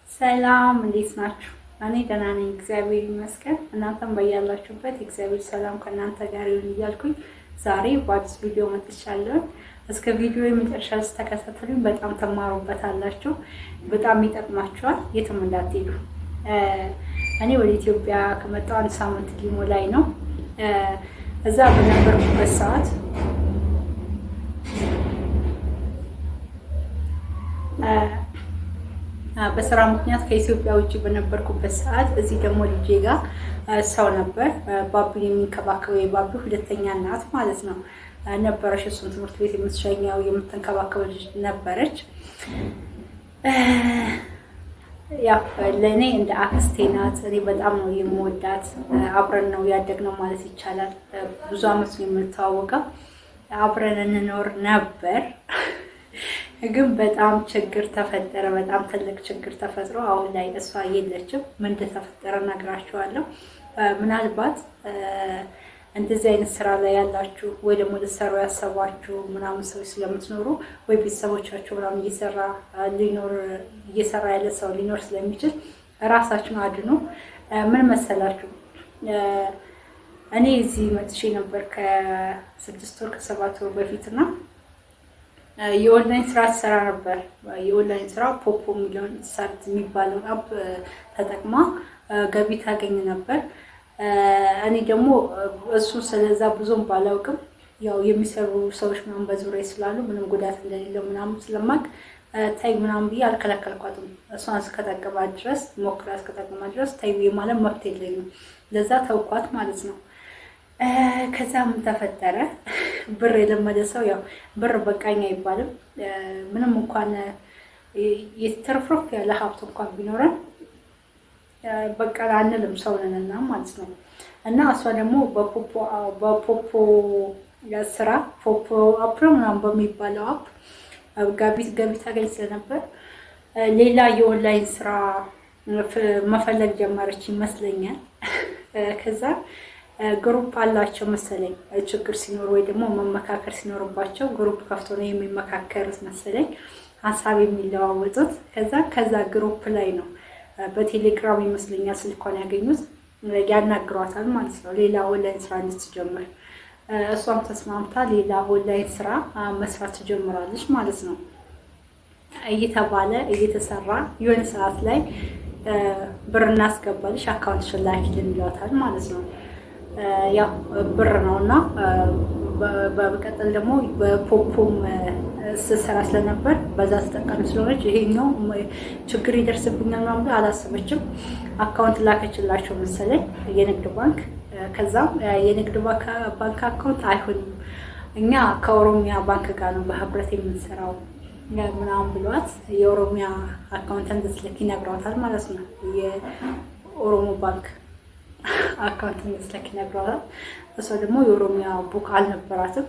ሰላም እንዴት ናችሁ? እኔ ደህና ነኝ፣ እግዚአብሔር ይመስገን። እናንተም በያላችሁበት እግዚአብሔር ሰላም ከእናንተ ጋር ይሁን እያልኩኝ ዛሬ በአዲስ ቪዲዮ መጥቻለሁ። እስከ ቪዲዮ የመጨረሻ ተከታተሉኝ፣ በጣም ተማሩበታላችሁ፣ በጣም ይጠቅማችኋል። የትም እንዳትሄዱ። እኔ ወደ ኢትዮጵያ ከመጣሁ አንድ ሳምንት ሊሞላኝ ነው። እዛ በነበርኩበት ሰዓት በስራ ምክንያት ከኢትዮጵያ ውጭ በነበርኩበት ሰዓት እዚህ ደግሞ ልጄ ጋር ሰው ነበር፣ ባቢን የሚንከባከበው የባቢ ሁለተኛ እናት ማለት ነው ነበረች። እሱን ትምህርት ቤት የምትሸኘው የምትንከባከበው ልጅ ነበረች። ያው ለእኔ እንደ አክስቴ ናት። እኔ በጣም ነው የምወዳት። አብረን ነው ያደግነው ማለት ይቻላል። ብዙ አመት ነው የምንተዋወቀው። አብረን እንኖር ነበር። ግን በጣም ችግር ተፈጠረ። በጣም ትልቅ ችግር ተፈጥሮ አሁን ላይ እሷ የለችም። ምን እንደተፈጠረ እነግራችኋለሁ። ምናልባት እንደዚህ አይነት ስራ ላይ ያላችሁ ወይ ደግሞ ልትሰሩ ያሰባችሁ ምናምን ሰዎች ስለምትኖሩ ወይ ቤተሰቦቻችሁ ምናምን እየሰራ ያለ ሰው ሊኖር ስለሚችል ራሳችሁን አድኑ። ምን መሰላችሁ? እኔ እዚህ መጥቼ ነበር ከ6 ወር ከ7 ወር በፊትና የኦንላይን ስራ ትሰራ ነበር። የኦንላይን ስራ ፖፖ የሚለውን ሳይት የሚባለውን አፕ ተጠቅማ ገቢ ታገኝ ነበር። እኔ ደግሞ እሱ ስለዛ ብዙም ባላውቅም ያው የሚሰሩ ሰዎች ምናምን በዙሪያ ስላሉ ምንም ጉዳት እንደሌለው ምናምን ስለማቅ ታይ ምናምን ብዬ አልከለከልኳትም። እሷን እስከጠቀማት ድረስ ሞክራ እስከጠቀማት ድረስ ታይ ማለት መብት የለኝም። ለዛ ተውኳት ማለት ነው። ከዛ ምን ተፈጠረ? ብር የለመደ ሰው ያው ብር በቃኝ አይባልም። ምንም እንኳን የተረፍረፍ ያለ ሀብት እንኳን ቢኖረን በቃ አንልም፣ ሰው ነንና ማለት ነው። እና እሷ ደግሞ በፖፖ ስራ ፖፖ አፕ ምናምን በሚባለው አፕ ገቢ ታገኝ ስለነበር ሌላ የኦንላይን ስራ መፈለግ ጀመረች ይመስለኛል። ከዛ ግሩፕ አላቸው መሰለኝ። ችግር ሲኖር ወይ ደግሞ መመካከር ሲኖርባቸው ግሩፕ ከፍቶ ነው የሚመካከሩት መሰለኝ፣ ሀሳብ የሚለዋወጡት። ከዛ ግሩፕ ላይ ነው በቴሌግራም ይመስለኛል ስልኳን ያገኙት፣ ያናግሯታል ማለት ነው ሌላ ኦንላይን ስራ እንድትጀምር። እሷም ተስማምታ ሌላ ኦንላይን ስራ መስራት ትጀምራለች ማለት ነው። እየተሰራ የሆነ ሰዓት ላይ ብር እናስገባለች፣ አካውንት ላኪልን ይሏታል ማለት ነው። ያው ብር ነውና በመቀጠል ደግሞ በፖፖም ስሰራ ስለነበር በዛ ተጠቃሚ ስለሆነች ይሄኛው ችግር ይደርስብኛል ምናምን አላሰበችም። አካውንት ላከችላቸው መሰለኝ የንግድ ባንክ። ከዛም የንግድ ባንክ አካውንት አይሆንም፣ እኛ ከኦሮሚያ ባንክ ጋር ነው በህብረት የምንሰራው ምናምን ብሏት የኦሮሚያ አካውንት እንድትልክ ይነግሯታል ማለት ነው። የኦሮሞ ባንክ አካውንት እንድትልክ ይነግሯታል። እሷ ደግሞ የኦሮሚያ ቡክ አልነበራትም።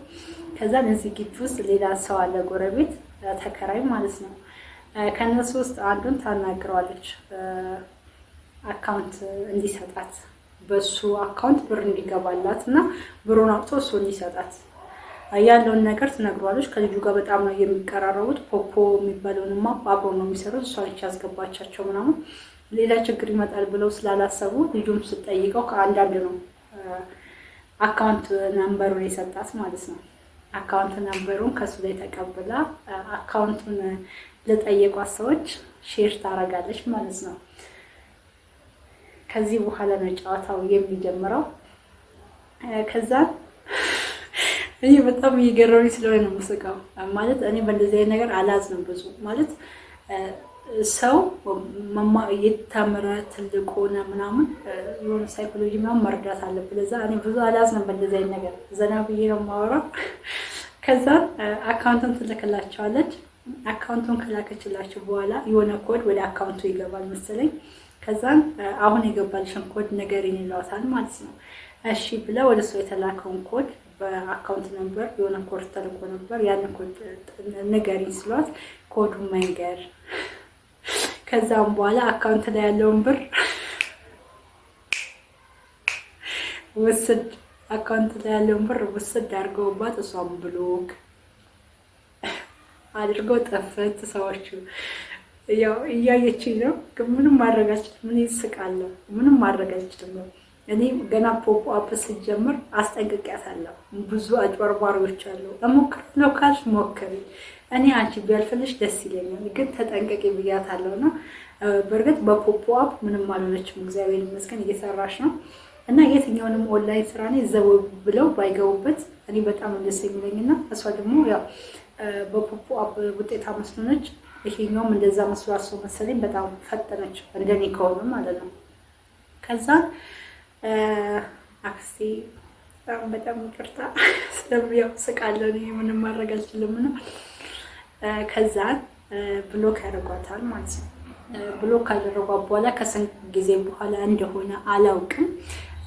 ከዛ እዚህ ግቢ ውስጥ ሌላ ሰው አለ፣ ጎረቤት ተከራይ ማለት ነው። ከነሱ ውስጥ አንዱን ታናግረዋለች አካውንት እንዲሰጣት፣ በሱ አካውንት ብር እንዲገባላት እና ብሩን አውጥቶ እሱ እንዲሰጣት ያለውን ነገር ትነግረዋለች። ከልጁ ጋር በጣም ነው የሚቀራረቡት። ፖፖ የሚባለውንማ አብሮ ነው የሚሰሩት። እሷ ልጅ ያስገባቻቸው ምናምን ሌላ ችግር ይመጣል ብለው ስላላሰቡ ልጁም ስትጠይቀው ከአንዳንድ ነው አካውንት ነምበሩን የሰጣት ማለት ነው። አካውንት ነምበሩን ከሱ ላይ ተቀብላ አካውንቱን ለጠየቋት ሰዎች ሼር ታረጋለች ማለት ነው። ከዚህ በኋላ ነው ጨዋታው የሚጀምረው። ከዛ እኔ በጣም እየገረመኝ ስለሆነ ነው የምስቀው። ማለት እኔ በእንደዚህ አይነት ነገር አላዝንም ብዙ ማለት ሰው የተመረ ትልቅ ሆነ ምናምን የሆነ ሳይኮሎጂ ምናምን መርዳት አለብን። ለዛ እኔ ብዙ አላዝንም በእንደዚህ አይነት ነገር፣ ዘና ብዬ ነው የማወራው። ከዛ አካውንቱን ትልክላቸዋለች። አካውንቱን ከላከችላቸው በኋላ የሆነ ኮድ ወደ አካውንቱ ይገባል መሰለኝ። ከዛን አሁን የገባልሽን ኮድ ንገሪኝ ይሏታል ማለት ነው። እሺ ብለው ወደ ሰው የተላከውን ኮድ በአካውንት ነበር የሆነ ኮድ ተልኮ ነበር። ያን ኮድ ንገሪኝ ስሏት ኮዱን መንገር። ከዛም በኋላ አካውንት ላይ ያለውን ብር ውስድ አካውንት ላይ ያለውን ብር ውስድ አድርገውባት እሷም ብሎክ አድርገው ጠፈት። ሰዎቹ ያው እያየችኝ ነው፣ ግን ምንም ማድረግ አልችልም። ምን ይስቃለሁ፣ ምንም ማድረግ አልችልም። እኔ ገና ፖፕ አፕ ስጀምር አስጠንቅቂያታለሁ። ብዙ አጭበርባሪዎች አሉ። እሞክራለሁ ካልሽ ሞክሪ፣ እኔ አንቺ ቢያልፍልሽ ደስ ይለኛል፣ ግን ተጠንቀቂ ብያታለሁ። እና በእርግጥ በፖፕ አፕ ምንም አልሆነችም፣ እግዚአብሔር ይመስገን እየሰራች ነው። እና የትኛውንም ኦንላይን ስራ እኔ ዘው ብለው ባይገቡበት እኔ በጣም ደስ የሚለኝና እሷ ደግሞ ያው በፖፕ አፕ ውጤታማ ስለሆነች ይሄኛውም እንደዛ መስሏት ሰው መሰለኝ በጣም ፈጠነች፣ እንደኔ ከሆነ ማለት ነው። ከዛ አክስቴ በጣም ይቅርታ ስለሚያው ስቃለሁ፣ እኔ ምንም ማድረግ አልችልም ነው። ከዛ ብሎክ ያደርጓታል ማለት ነው። ብሎክ ካደረጓት በኋላ ከስንት ጊዜ በኋላ እንደሆነ አላውቅም፣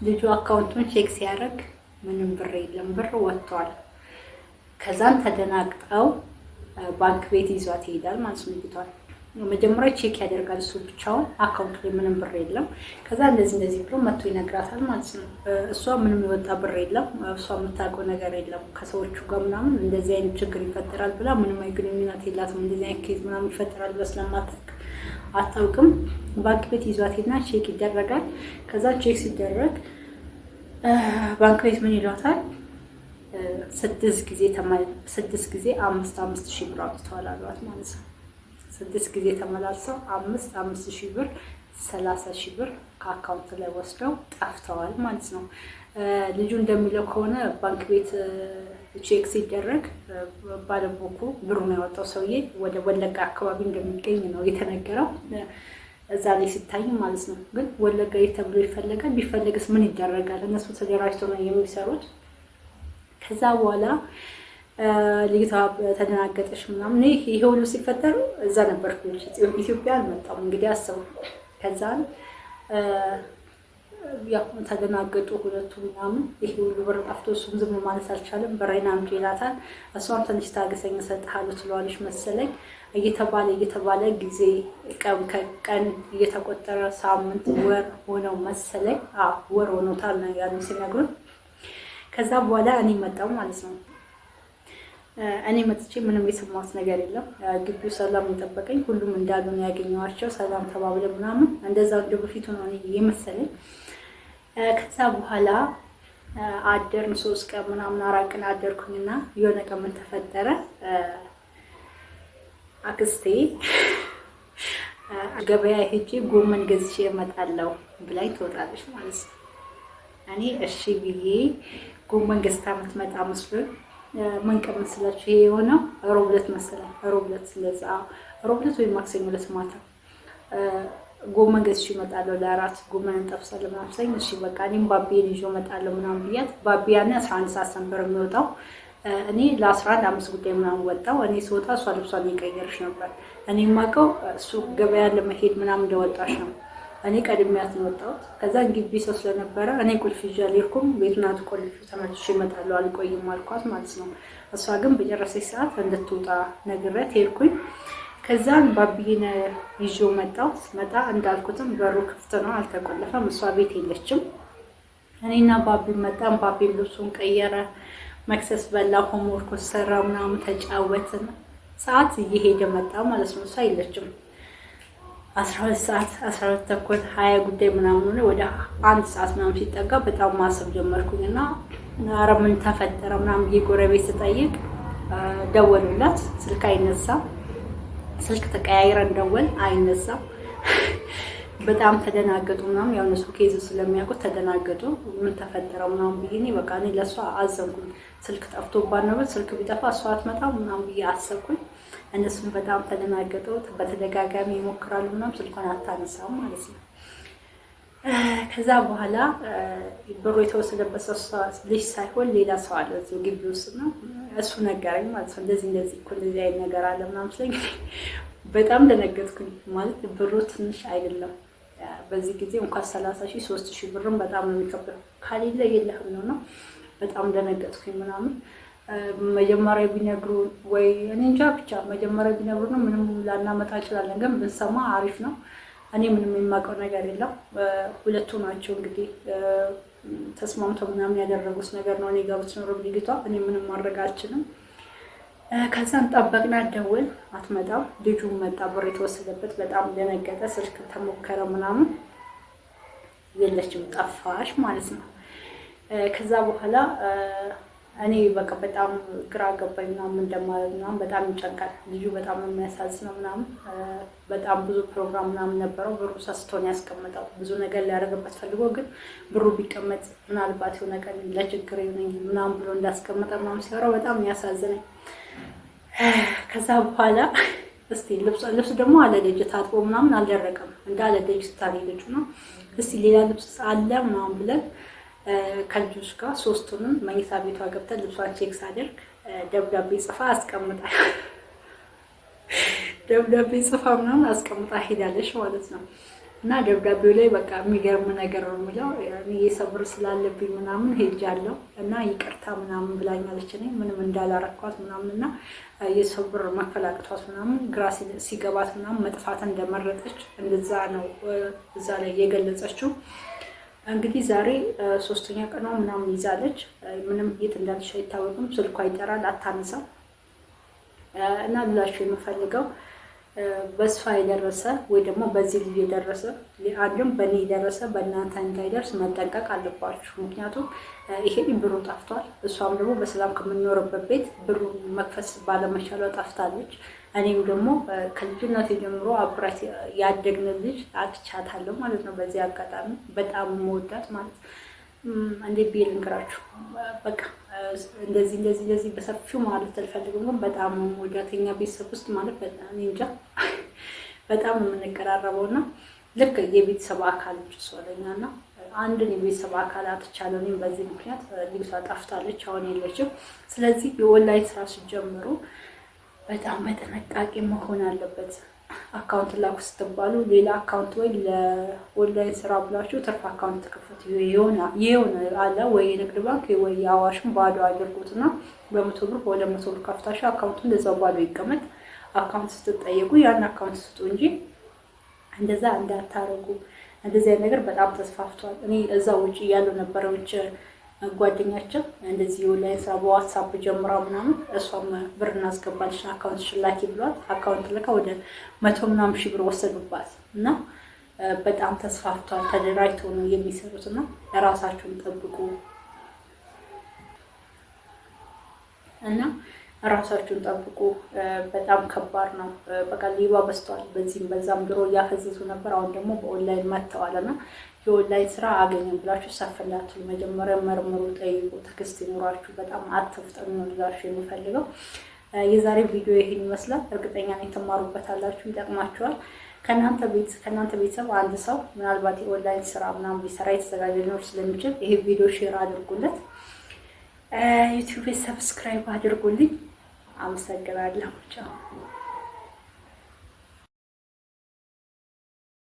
ልጁ አካውንቱን ቼክ ሲያደርግ ምንም ብር የለም፣ ብር ወጥቷል። ከዛን ተደናግጠው ባንክ ቤት ይዟት ይሄዳል ማለት ነው። ልጅቷን መጀመሪያ ቼክ ያደርጋል እሱ ብቻውን፣ አካውንቱ ላይ ምንም ብር የለም። ከዛ እንደዚህ ብሎ መጥቶ ይነግራታል ማለት ነው። እሷ ምንም የወጣ ብር የለም፣ እሷ የምታውቀው ነገር የለም ከሰዎቹ ጋር ምናምን እንደዚህ አይነት ችግር ይፈጠራል ብላ ምንም ግንኙነት የላትም። እንደዚህ አይነት ኬዝ ምናምን ይፈጠራል ብላ ስለማታውቅ አታውቅም። ባንክ ቤት ይዟት ሄድና ቼክ ይደረጋል። ከዛ ቼክ ሲደረግ ባንክ ቤት ምን ይሏታል? 6 ጊዜ 5,000 ብር አውጥተዋል አሏት ማለት ነው። 6 ጊዜ ተመላልሰው 5,000 ብር 30,000 ብር ከአካውንት ላይ ወስደው ጠፍተዋል ማለት ነው። ልጁ እንደሚለው ከሆነ ባንክ ቤት ቼክ ሲደረግ ባለቦኩ ብሩን ያወጣው ሰውዬ ወደ ወለጋ አካባቢ እንደሚገኝ ነው የተነገረው፣ እዛ ላይ ሲታይ ማለት ነው። ግን ወለጋ ተብሎ ይፈለጋል። ቢፈለግስ ምን ይደረጋል? እነሱ ተደራጅተው ነው የሚሰሩት። ከዛ በኋላ ልጅቷ ተደናገጠች ምናምን። ይሄ ሁሉ ሲፈጠሩ እዛ ነበርኩ፣ ኢትዮጵያ አልመጣም። እንግዲህ አስቡ። ከዛን ያው ተደናገጡ ሁለቱ ምናምን። ይሄ ሁሉ ብር ጠፍቶ እሱም ዝም ማለት አልቻለም። ብሬን አምጪ ይላታል። እሷም ትንሽ ታገሰኝ እሰጥሃለሁ ትለዋለች መሰለኝ። እየተባለ ጊዜ ቀን እየተቆጠረ ሳምንት፣ ወር ሆነው መሰለኝ። ወር ሆኖታል ነው ያሉኝ ሲነግሩን። ከዛ በኋላ እኔ መጣሁ ማለት ነው። እኔ መጥቼ ምንም የሰማሁት ነገር የለም። ግቢው ሰላም የጠበቀኝ፣ ሁሉም እንዳሉ ነው ያገኘኋቸው። ሰላም ተባብለ ምናምን እንደዛ እንደ በፊቱ ነው የመሰለኝ። ከዛ በኋላ አደርን 3 ቀን ምናምን 4 ቀን አደርኩኝና የሆነ ቀን ምን ተፈጠረ? አክስቴ ገበያ ሄጄ ጎመን ገዝቼ እመጣለሁ ብላኝ ትወጣለች ማለት ነው። እኔ እሺ ብዬ ጎመን ገዝታ የምትመጣ መስሎኝ ምን ቀን መስላችሁ ይሄ የሆነው? ሮብ ዕለት መሰለኝ። ሮብ ዕለት ስለዛ ሮብ ዕለት ወይ ማክሰኞ ዕለት ማታ ጎመን ገዝቼ እመጣለሁ ለአራት ጎመን እንጠብሳለን ምናምን ስለኝ፣ እሺ በቃ እኔም ባቢዬን ይዤ እመጣለሁ ምናምን ብያት፣ ባቢ ያኔ 11 ሰዓት ነበር የሚወጣው። እኔ ለ11 5 ጉዳይ ምናምን ወጣው። እኔ ስወጣ እሷ ልብሷን እየቀየረች ነበር። እኔ የማውቀው እሱ ገበያ ለመሄድ ምናምን እንደወጣች ነው። እኔ ቀድሜያት ነው ወጣሁት። ከዛ ግቢ ሰው ስለነበረ እኔ ቁልፍ ይዤ አልሄድኩም። ቤቱን አትቆልፊ ተመልሼ እመጣለሁ አልቆይም አልኳት ማለት ነው። እሷ ግን በጨረሰች ሰዓት እንድትወጣ ነግሬያት ሄድኩኝ። ከዛን ባቢዬን ይዤው መጣሁ። ስመጣ እንዳልኩትም በሩ ክፍት ነው፣ አልተቆለፈም። እሷ ቤት የለችም። እኔና ባቢ መጣን። ባቢም ልብሱን ቀየረ፣ መክሰስ በላ፣ ሆምወርክ ሰራ ምናምን ተጫወትን። ሰዓት እየሄደ መጣ ማለት ነው። እሷ የለችም። 12 ሰዓት 12 ተኩል 20 ጉዳይ ምናምን ወደ 1 ሰዓት ምናምን ሲጠጋ በጣም ማሰብ ጀመርኩኝና ኧረ ምን ተፈጠረ ምናምን የጎረቤት ስጠይቅ ደወሉላት። ስልክ አይነሳም። ስልክ ተቀያይረን ደወል አይነሳም። በጣም ተደናገጡ ምናምን። ያው እነሱ ኬዝ ስለሚያውቁት ተደናገጡ። ምን ተፈጠረ ምናምን ብዬ እኔ በቃ እኔ ለእሷ አዘንኩኝ። ስልክ ጠፍቶባት ነው፣ ስልክ ቢጠፋ እሷ አትመጣም ምናምን ብዬ አሰብኩኝ። እነሱም በጣም ተደናገጡ። በተደጋጋሚ ይሞክራሉ ምናምን፣ ስልኳን አታነሳም ማለት ነው። ከዛ በኋላ ብሩ የተወሰደበት ልጅ ሳይሆን ሌላ ሰው አለ እዚሁ ግቢ ውስጥ ነው። እሱ ነገረኝ ማለት ነው። እንደዚህ እኮ እንደዚህ አይነት ነገር አለ ምናምን ስለኝ በጣም ደነገጥኩኝ። ማለት ብሩ ትንሽ አይደለም። በዚህ ጊዜ እንኳን 30,000 3,000 ብርም በጣም ነው የሚከብደው። ካሌለ የለህም ነው። በጣም ደነገጥኩኝ ምናምን። መጀመሪያ ቢነግሩ ወይ እኔ እንጃ ብቻ መጀመሪያ ቢነግሩ ነው ምንም ላናመጣ እንችላለን፣ ግን ብንሰማ አሪፍ ነው። እኔ ምንም የማውቀው ነገር የለም። ሁለቱ ናቸው እንግዲህ ተስማምተው ምናምን ያደረጉት ነገር ነው። እኔ ጋር ብትኖር ልጅቷ እኔ ምንም ማድረግ አልችልም። ከዛም ጠበቅና ደወል አትመጣም። ልጁ መጣ፣ ብር የተወሰደበት በጣም ደነገጠ። ስልክ ተሞከረ ምናምን የለችም፣ ጠፋሽ ማለት ነው። ከዛ በኋላ እኔ በቃ በጣም ግራ ገባኝ ምናምን እንደማለት ምናምን በጣም ይጨንቃል። ልጁ በጣም ነው የሚያሳዝነው ምናምን በጣም ብዙ ፕሮግራም ምናምን ነበረው። ብሩ ሰስቶን ያስቀምጠው ብዙ ነገር ሊያደርግበት ፈልጎ ግን ብሩ ቢቀመጥ ምናልባት የሆነ ቀን ለችግር ይሆነኝ ምናምን ብሎ እንዳስቀመጠ ምናምን ሲያወራው በጣም ያሳዝነኝ። ከዛ በኋላ እስቲ ልብስ ደግሞ አለ ልጅ ታጥቦ ምናምን አልደረቀም እንዳለ ልጅ ስታሪ ልጁ ነው። እስቲ ሌላ ልብስ አለ ምናምን ብለን ከልጆች ጋር ሶስቱንም መኝታ ቤቷ ገብተን ልብሷን ቼክ ሳደርግ ደብዳቤ ጽፋ አስቀምጣ ደብዳቤ ጽፋ ምናምን አስቀምጣ ሄዳለች ማለት ነው። እና ደብዳቤው ላይ በቃ የሚገርም ነገር ነው የሚለው እኔ የሰብር ስላለብኝ ምናምን ሄጃለሁ እና ይቅርታ ምናምን ብላኛለች። እኔ ምንም እንዳላረኳት ምናምን እና የሰብር መፈላቅቷት ምናምን ግራ ሲገባት ምናምን መጥፋት እንደመረጠች እንደዛ ነው እዛ ላይ የገለጸችው። እንግዲህ ዛሬ 3ኛ ቀኗ ምናምን ይዛለች። ምንም የት እንዳለች አይታወቅም። ስልኳ ይጠራል፣ አታነሳም። እና ልላችሁ የምፈልገው በስፋ የደረሰ ወይ ደግሞ በዚህ ልጅ የደረሰ አንድም በእኔ የደረሰ በእናንተ እንዳይደርስ መጠንቀቅ አለባችሁ። ምክንያቱም ይሄ ብሩ ጠፍቷል። እሷም ደግሞ በሰላም ከምንኖርበት ቤት ብሩ መክፈስ ባለመቻሏ ጠፍታለች። እኔም ደግሞ ከልጅነት ጀምሮ አብራት ያደግን ልጅ አጥቻታለሁ ማለት ነው። በዚህ አጋጣሚ በጣም መወዳት ማለት እንዴት ብዬ ልንገራችሁ፣ በቃ እንደዚህ በሰፊው ማለት አልፈልግም፣ ግን በጣም መወዳት የኛ ቤተሰብ ውስጥ ማለት በጣም እንጃ በጣም የምንቀራረበው እና ልክ የቤተሰብ አካል ሶለኛና አንድን የቤተሰብ አካል አጥቻለሁ። እኔም በዚህ ምክንያት ልጅቷ ጠፍታለች፣ አሁን የለችም። ስለዚህ የኦንላይን ስራ ሲጀምሩ በጣም በጥንቃቄ መሆን አለበት። አካውንት ላኩ ስትባሉ ሌላ አካውንት ወይ ለኦንላይን ስራ ብላችሁ ትርፍ አካውንት ተከፈቱ ይሆን አለ ወይ የንግድ ባንክ ወይ የአዋሽን ባዶ አድርጉትና በ100 ብር በ200 ብር ከፍታችሁ አካውንቱን እንደዛው ባዶ ይቀመጥ። አካውንት ስትጠየቁ ያን አካውንት ስጡ እንጂ እንደዛ እንዳታረጉ። እንደዚህ አይነት ነገር በጣም ተስፋፍቷል። እኔ እዛ ውጪ ያሉ ነበረዎች ጓደኛቸው እንደዚህ ኦንላይን ስራ በዋትስአፕ ጀምራ ምናምን እሷም ብር እናስገባልሽ አካውንት ሽላኪ ብሏት አካውንት ልካ ወደ 100 ምናምን ሺህ ብር ወሰዱባት እና በጣም ተስፋፍቷል። ተደራጅተው ነው የሚሰሩት እና ራሳችሁን ጠብቁ እና ራሳችሁን ጠብቁ። በጣም ከባድ ነው። በቃ ሌባ በዝቷል። በዚህም በዛም ድሮ እያፈዘዙ ነበር። አሁን ደግሞ በኦንላይን መጥተዋልና የኦንላይን ስራ አገኘን ብላችሁ ሳፈላችሁ መጀመሪያ መርምሩ፣ ጠይቁ፣ ትዕግስት ይኖራችሁ። በጣም አትፍጠኑ ነው ልላችሁ የሚፈልገው። የዛሬ ቪዲዮ ይሄን ይመስላል። እርግጠኛ ነኝ ትማሩበታላችሁ፣ ይጠቅማችኋል። ከእናንተ ቤተሰብ አንድ ሰው ምናልባት የኦንላይን ስራ ምናምን ቢሰራ የተዘጋጀ ሊኖር ስለሚችል ይሄ ቪዲዮ ሼር አድርጉለት። ዩቲዩብ ሰብስክራይብ አድርጉልኝ። አመሰግናለሁ። ቻው።